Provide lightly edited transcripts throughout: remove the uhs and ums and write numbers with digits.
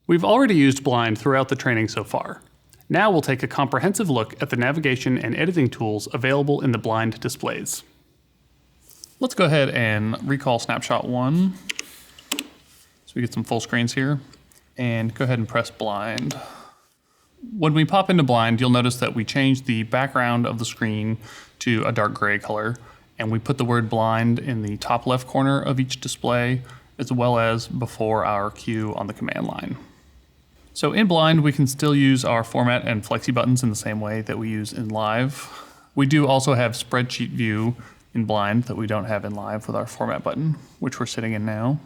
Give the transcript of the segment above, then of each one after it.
We've already used blind throughout the training so far. Now we'll take a comprehensive look at the navigation and editing tools available in the blind displays. Let's go ahead and recall Snapshot 1. So we get some full screens here. And go ahead and press blind. When we pop into blind, you'll notice that we changed the background of the screen to a dark gray color, and we put the word blind in the top left corner of each display, as well as before our cue on the command line. So in blind, we can still use our format and flexi buttons in the same way that we use in live. We do also have spreadsheet view in blind that we don't have in live with our format button, which we're sitting in now.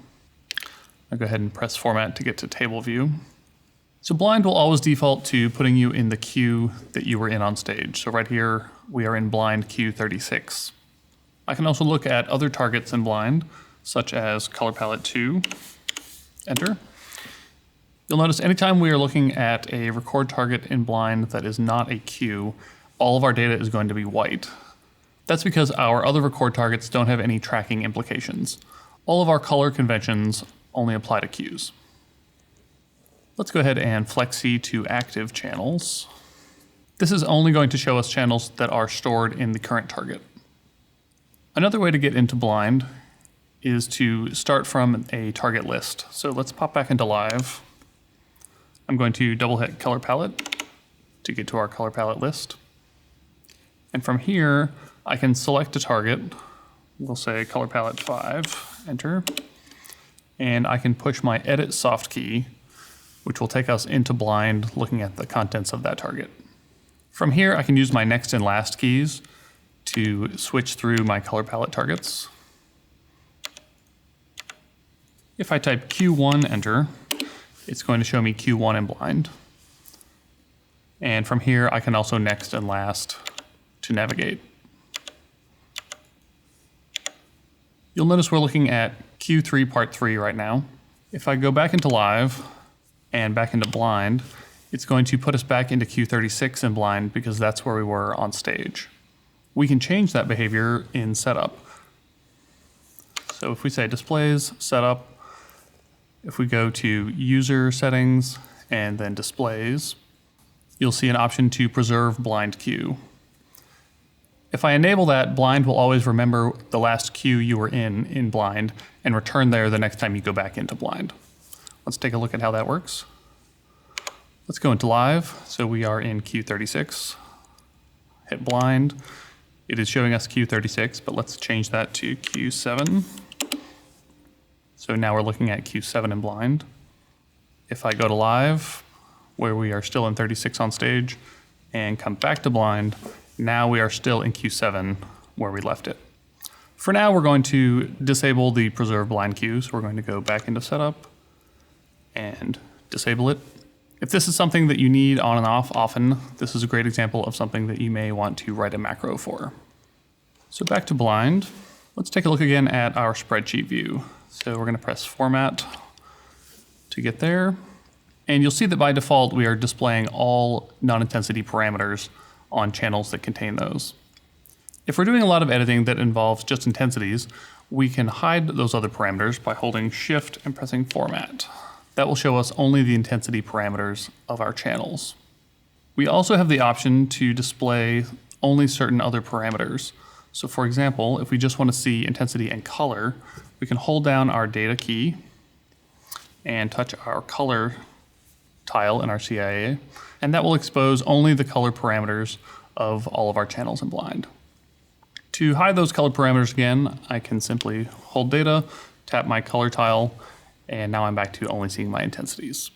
I'll go ahead and press format to get to table view. So blind will always default to putting you in the queue that you were in on stage. So right here, we are in blind queue 36. I can also look at other targets in blind, such as color palette 2, enter. You'll notice anytime we are looking at a record target in blind that is not a queue, all of our data is going to be white. That's because our other record targets don't have any tracking implications. All of our color conventions only apply to queues. Let's go ahead and flexi to active channels. This is only going to show us channels that are stored in the current target. Another way to get into blind is to start from a target list. So let's pop back into live. I'm going to double hit color palette to get to our color palette list. And from here, I can select a target. We'll say color palette 5, enter. And I can push my edit soft key, which will take us into blind looking at the contents of that target. From here, I can use my next and last keys to switch through my color palette targets. If I type Q1 enter, it's going to show me Q1 in blind. And from here, I can also next and last to navigate. You'll notice we're looking at Q3 part 3 right now. If I go back into live and back into blind, it's going to put us back into Q36 in blind because that's where we were on stage. We can change that behavior in setup. So if we say displays, setup, if we go to user settings and then displays, you'll see an option to preserve blind queue. If I enable that, blind will always remember the last queue you were in blind and return there the next time you go back into blind. Let's take a look at how that works. Let's go into live. So we are in Q36, hit blind. It is showing us Q36, but let's change that to Q7. So now we're looking at Q7 in blind. If I go to live, where we are still in 36 on stage, and come back to blind, now we are still in Q7 where we left it. For now, we're going to disable the preserve blind queue. So we're going to go back into setup and disable it. If this is something that you need on and off often, this is a great example of something that you may want to write a macro for. So back to blind. Let's take a look again at our spreadsheet view. So we're going to press format to get there. And you'll see that by default, we are displaying all non-intensity parameters on channels that contain those. If we're doing a lot of editing that involves just intensities, we can hide those other parameters by holding Shift and pressing Format. That will show us only the intensity parameters of our channels. We also have the option to display only certain other parameters. So for example, if we just want to see intensity and color, we can hold down our data key and touch our color tile in our CIA, and that will expose only the color parameters of all of our channels in blind. To hide those color parameters again, I can simply hold data, tap my color tile, and now I'm back to only seeing my intensities.